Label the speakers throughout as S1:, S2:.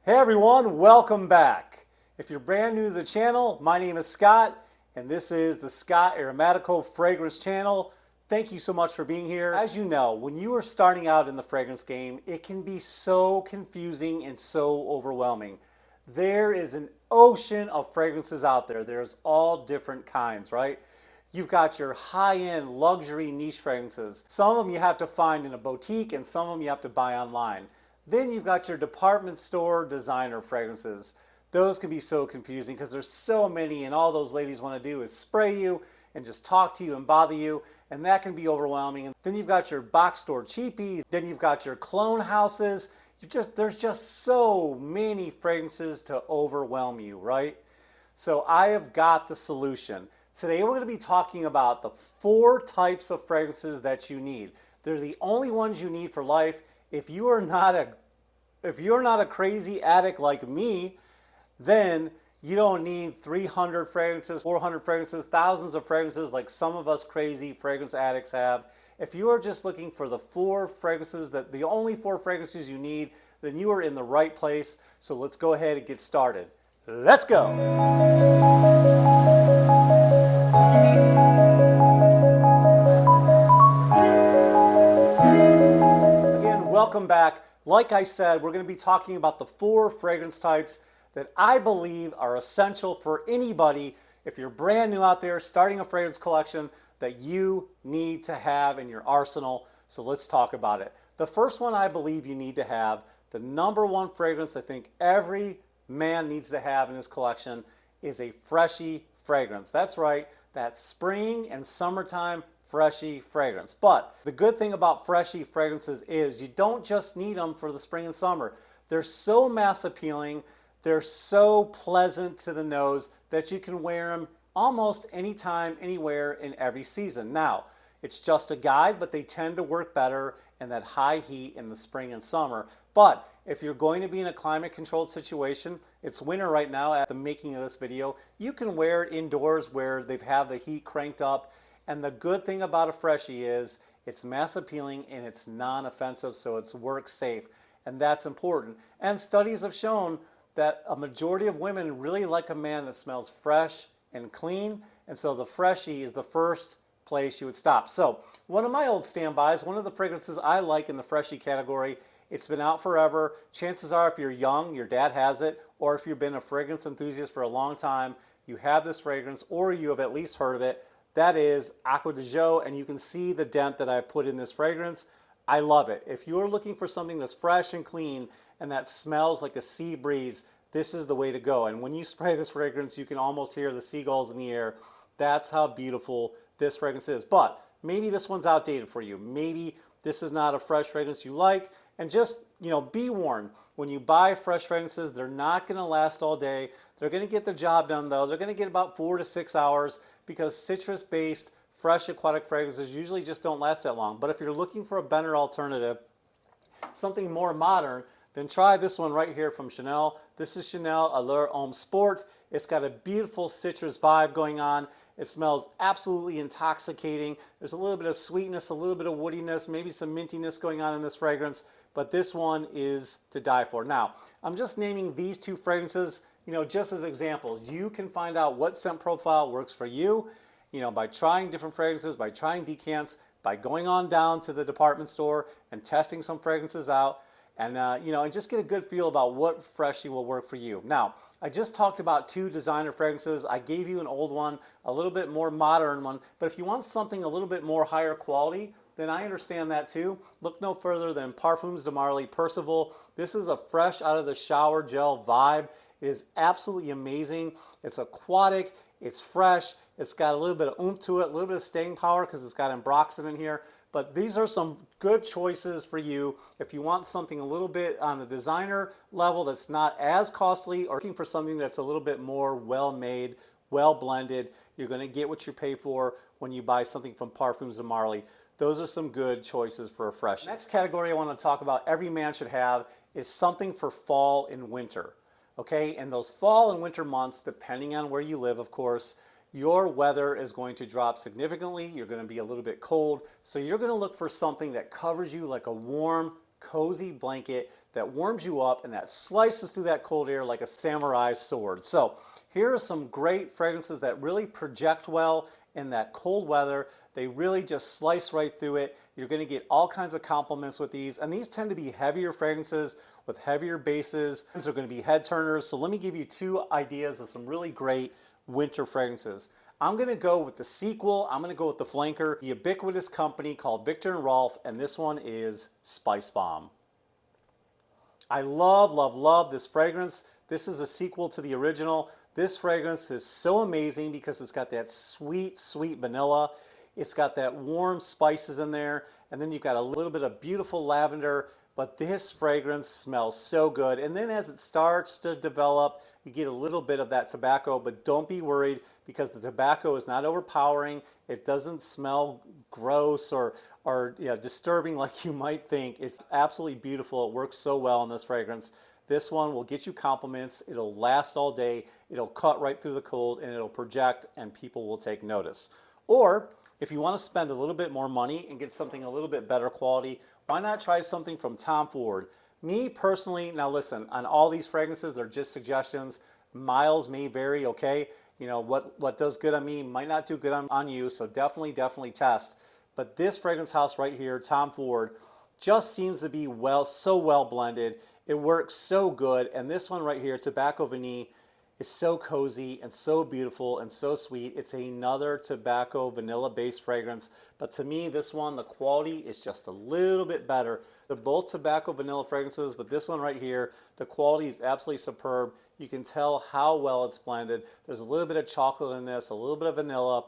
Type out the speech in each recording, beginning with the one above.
S1: Hey everyone, welcome back. If you're brand new to the channel, my name is Scott, and this is the Scott Aromatico Fragrance Channel. Thank you so much for being here. As you know, when you are starting out in the fragrance game, it can be so confusing and so overwhelming. There is an ocean of fragrances out there. There's all different kinds, right? You've got your high-end luxury niche fragrances. Some of them you have to find in a boutique and some of them you have to buy online. Then you've got your department store designer fragrances. Those can be so confusing because there's so many and all those ladies want to do is spray you and just talk to you and bother you, and that can be overwhelming. And then you've got your box store cheapies. Then you've got your clone houses. There's just so many fragrances to overwhelm you, right? So I have got the solution. Today we're going to be talking about the 4 types of fragrances that you need. They're the only ones you need for life. If you're not a crazy addict like me, then you don't need 300 fragrances, 400 fragrances, thousands of fragrances like some of us crazy fragrance addicts have. If you are just looking for the 4 fragrances, the only 4 fragrances you need, then you are in the right place. So let's go ahead and get started. Let's go. Welcome back. Like I said, we're going to be talking about the 4 fragrance types that I believe are essential for anybody, if you're brand new out there starting a fragrance collection, that you need to have in your arsenal. So let's talk about it. The first one I believe you need to have, the number 1 fragrance I think every man needs to have in his collection, is a Freshie fragrance. That's right, that spring and summertime Freshie fragrance. But the good thing about Freshie fragrances is you don't just need them for the spring and summer. They're so mass appealing, they're so pleasant to the nose that you can wear them almost anytime, anywhere, in every season. Now, it's just a guide, but they tend to work better in that high heat in the spring and summer. But if you're going to be in a climate controlled situation, it's winter right now at the making of this video, you can wear it indoors where they've had the heat cranked up. And the good thing about a Freshie is it's mass appealing and it's non-offensive, so it's work safe. And that's important. And studies have shown that a majority of women really like a man that smells fresh and clean. And so the Freshie is the first place you would stop. So one of my old standbys, one of the fragrances I like in the Freshie category, it's been out forever. Chances are if you're young, your dad has it, or if you've been a fragrance enthusiast for a long time, you have this fragrance or you have at least heard of it. That is Acqua di Gio, and you can see the dent that I put in this fragrance. I love it. If you're looking for something that's fresh and clean and that smells like a sea breeze, this is the way to go. And when you spray this fragrance, you can almost hear the seagulls in the air. That's how beautiful this fragrance is. But maybe this one's outdated for you. Maybe this is not a fresh fragrance you like. And just, be warned, when you buy fresh fragrances, they're not going to last all day. They're going to get the job done, though. They're going to get about 4 to 6 hours because citrus-based fresh aquatic fragrances usually just don't last that long. But if you're looking for a better alternative, something more modern, then try this one right here from Chanel. This is Chanel Allure Homme Sport. It's got a beautiful citrus vibe going on. It smells absolutely intoxicating. There's a little bit of sweetness, a little bit of woodiness, maybe some mintiness going on in this fragrance, but this one is to die for. Now, I'm just naming these 2 fragrances, just as examples. You can find out what scent profile works for you, by trying different fragrances, by trying decants, by going on down to the department store and testing some fragrances out, and and just get a good feel about what Freshie will work for you. Now, I just talked about 2 designer fragrances. I gave you an old one, a little bit more modern one, but if you want something a little bit more higher quality, then I understand that too. Look no further than Parfums de Marly Percival. This is a fresh out of the shower gel vibe. It is absolutely amazing. It's aquatic, it's fresh, it's got a little bit of oomph to it, a little bit of staying power because it's got ambroxan in here. But these are some good choices for you if you want something a little bit on the designer level that's not as costly, or looking for something that's a little bit more well-made, well-blended. You're going to get what you pay for when you buy something from Parfums de Marly. Those are some good choices for a fresh. Next category I want to talk about every man should have is something for fall and winter. Okay, in those fall and winter months, depending on where you live, of course, your weather is going to drop significantly. You're going to be a little bit cold. So you're going to look for something that covers you like a warm, cozy blanket that warms you up and that slices through that cold air like a samurai sword. So here are some great fragrances that really project well in that cold weather. They really just slice right through it. You're going to get all kinds of compliments with these, and these tend to be heavier fragrances with heavier bases. These are going to be head turners. So let me give you two ideas of some really great winter fragrances. I'm going to go with the sequel. I'm going to go with the flanker, the ubiquitous company called Viktor and Rolf, and this one is Spice Bomb. I love, love, love this fragrance. This is a sequel to the original. This fragrance is so amazing because it's got that sweet, sweet vanilla. It's got that warm spices in there, and then you've got a little bit of beautiful lavender, but this fragrance smells so good. And then as it starts to develop, you get a little bit of that tobacco, but don't be worried because the tobacco is not overpowering. It doesn't smell gross or disturbing like you might think. It's absolutely beautiful. It works so well in this fragrance. This one will get you compliments. It'll last all day. It'll cut right through the cold, and it'll project, and people will take notice. Or if you want to spend a little bit more money and get something a little bit better quality, why not try something from Tom Ford? Me personally, now listen, on all these fragrances, they're just suggestions. Miles may vary, okay? You know, what does good on me might not do good on you, so definitely test. But this fragrance house right here, Tom Ford, just seems to be so well blended. It works so good, and this one right here, Tobacco Vanille, is so cozy and so beautiful and so sweet. It's another tobacco vanilla based fragrance, but to me this one, the quality is just a little bit better. They're both tobacco vanilla fragrances, but this one right here, the quality is absolutely superb. You can tell how well it's blended. There's a little bit of chocolate in this, a little bit of vanilla,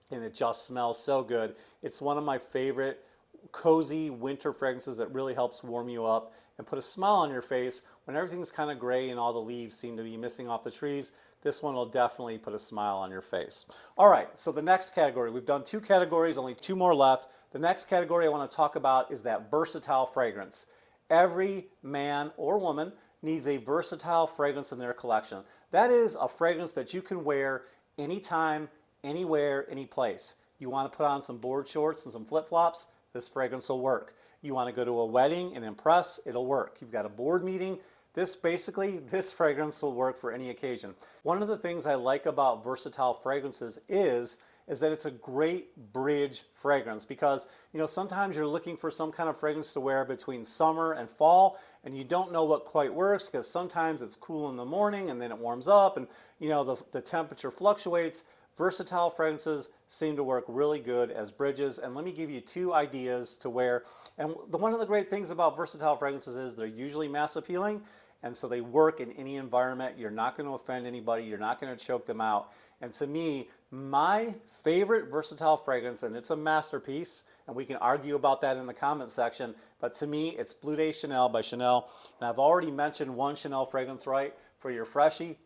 S1: and it just smells so good. It's one of my favorite cozy winter fragrances that really helps warm you up and put a smile on your face when everything's kind of gray and all the leaves seem to be missing off the trees. This one will definitely put a smile on your face. All right, so the next category, we've done two categories, only two more left. The next category I want to talk about is that versatile fragrance. Every man or woman needs a versatile fragrance in their collection. That is a fragrance that you can wear anytime, anywhere, any place. You want to put on some board shorts and some flip-flops, this fragrance will work. You want to go to a wedding and impress, it'll work. You've got a board meeting, this fragrance will work for any occasion. One of the things I like about versatile fragrances is that it's a great bridge fragrance because, you know, sometimes you're looking for some kind of fragrance to wear between summer and fall, and you don't know what quite works because sometimes it's cool in the morning and then it warms up and, you know, the temperature fluctuates. Versatile fragrances seem to work really good as bridges, and let me give you two ideas to wear. And one of the great things about versatile fragrances is they're usually mass appealing, and so they work in any environment. You're not going to offend anybody. You're not going to choke them out. And to me, my favorite versatile fragrance, and it's a masterpiece, and we can argue about that in the comment section, but to me, it's Bleu de Chanel by Chanel. And I've already mentioned one Chanel fragrance, right, for your Freshie.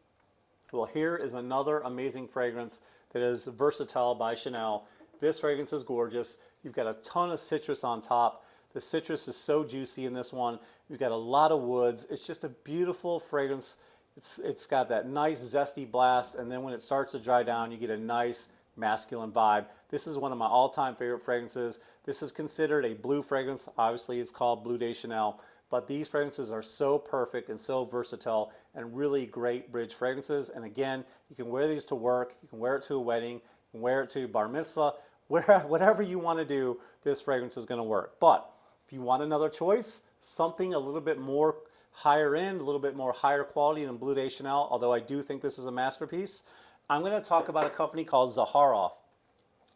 S1: Well, here is another amazing fragrance that is versatile by Chanel. This fragrance is gorgeous. You've got a ton of citrus on top. The citrus is so juicy in this one. You've got a lot of woods. It's just a beautiful fragrance. It's got that nice zesty blast, and then when it starts to dry down, you get a nice masculine vibe. This is one of my all-time favorite fragrances. This is considered a blue fragrance. Obviously, it's called Bleu de Chanel. But these fragrances are so perfect and so versatile and really great bridge fragrances. And again, you can wear these to work, you can wear it to a wedding, you can wear it to bar mitzvah, whatever you want to do, this fragrance is going to work. But if you want another choice, something a little bit more higher end, a little bit more higher quality than Bleu de Chanel, although I do think this is a masterpiece, I'm going to talk about a company called Zaharoff.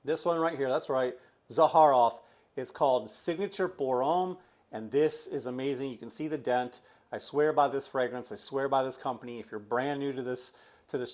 S1: This one right here, that's right, Zaharoff. It's called Signature pour Homme. And this is amazing. You can see the dent. I swear by this fragrance. I swear by this company. If you're brand new to this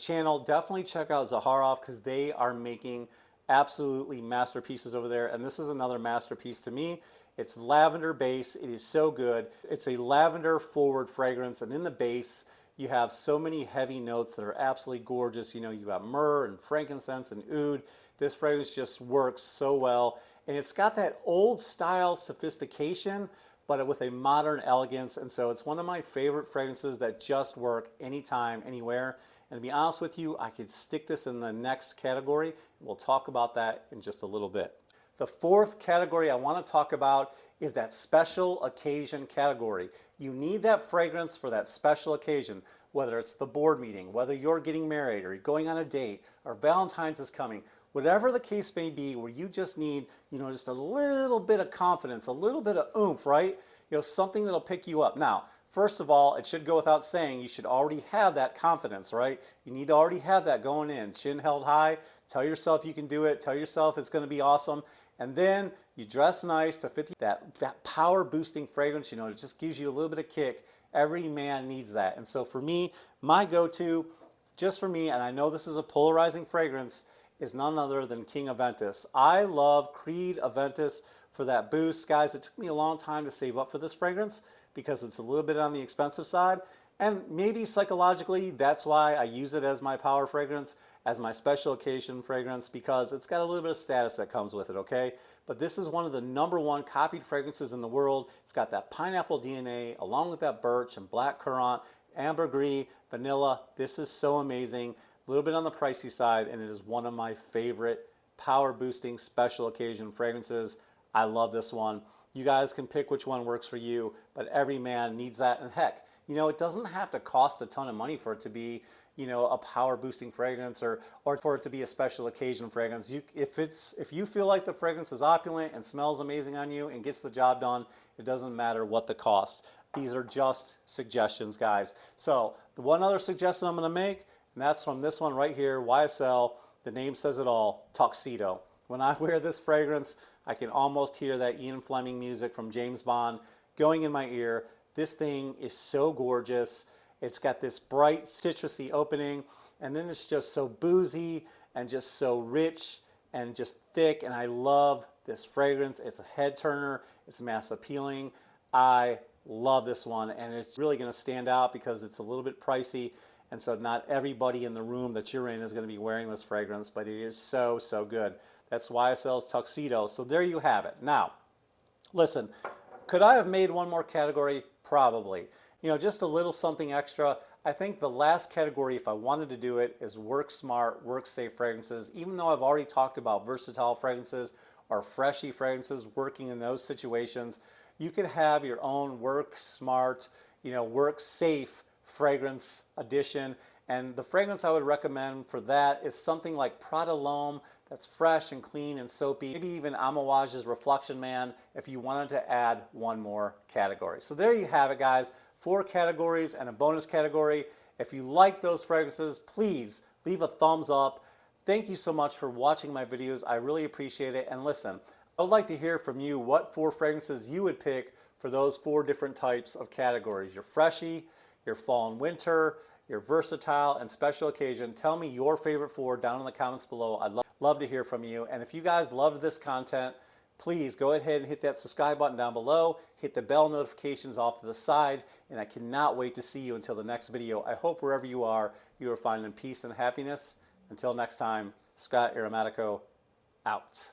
S1: channel, definitely check out Zaharoff because they are making absolutely masterpieces over there. And this is another masterpiece to me. It's lavender base. It is so good. It's a lavender forward fragrance. And in the base, you have so many heavy notes that are absolutely gorgeous. You know, you got myrrh and frankincense and oud. This fragrance just works so well. And it's got that old style sophistication, but with a modern elegance. And so it's one of my favorite fragrances that just work anytime, anywhere. And to be honest with you, I could stick this in the next category. We'll talk about that in just a little bit. The fourth category I want to talk about is that special occasion category. You need that fragrance for that special occasion, whether it's the board meeting, whether you're getting married or you're going on a date or Valentine's is coming, whatever the case may be, where you just need, just a little bit of confidence, a little bit of oomph, right? Something that'll pick you up. Now, first of all, it should go without saying, you should already have that confidence, right? You need to already have that going in, chin held high. Tell yourself you can do it. Tell yourself it's going to be awesome. And then you dress nice to fit that power boosting fragrance, it just gives you a little bit of kick. Every man needs that. And so for me, my go-to, just for me, and I know this is a polarizing fragrance, is none other than King Aventus. I love Creed Aventus for that boost. Guys, it took me a long time to save up for this fragrance because it's a little bit on the expensive side. And maybe psychologically, that's why I use it as my power fragrance, as my special occasion fragrance, because it's got a little bit of status that comes with it, okay? But this is one of the #1 copied fragrances in the world. It's got that pineapple DNA, along with that birch and black currant, ambergris, vanilla. This is so amazing. A little bit on the pricey side, and it is one of my favorite power boosting special occasion fragrances. I love this one. You guys can pick which one works for you, but every man needs that. And heck, it doesn't have to cost a ton of money for it to be, a power boosting fragrance or for it to be a special occasion fragrance. If you feel like the fragrance is opulent and smells amazing on you and gets the job done, it doesn't matter what the cost. These are just suggestions, guys. So the one other suggestion I'm going to make, and that's from this one right here, YSL. The name says it all, Tuxedo. When I wear this fragrance, I can almost hear that Ian Fleming music from James Bond going in my ear. This thing is so gorgeous. It's got this bright citrusy opening, and then it's just so boozy and just so rich and just thick, and I love this fragrance. It's a head turner. It's mass appealing. I love this one, and it's really going to stand out because it's a little bit pricey, and so not everybody in the room that you're in is going to be wearing this fragrance, but it is so, so good. That's YSL's Tuxedo. So there you have it. Now, listen, could I have made one more category? Probably. Just a little something extra. I think the last category, if I wanted to do it, is work smart, work safe fragrances. Even though I've already talked about versatile fragrances or Freshie fragrances working in those situations, you could have your own work smart, work safe fragrance addition. And the fragrance I would recommend for that is something like Prada L'Homme, that's fresh and clean and soapy. Maybe even Amouage's Reflection Man if you wanted to add one more category. So there you have it, guys. 4 categories and a bonus category. If you like those fragrances, please leave a thumbs up. Thank you so much for watching my videos. I really appreciate it. And listen, I would like to hear from you what 4 fragrances you would pick for those 4 different types of categories. Your Freshie, your fall and winter, your versatile and special occasion. Tell me your favorite 4 down in the comments below. I'd love to hear from you. And if you guys loved this content, please go ahead and hit that subscribe button down below, hit the bell notifications off to the side, and I cannot wait to see you until the next video. I hope wherever you are finding peace and happiness. Until next time, Scott Aromatico out.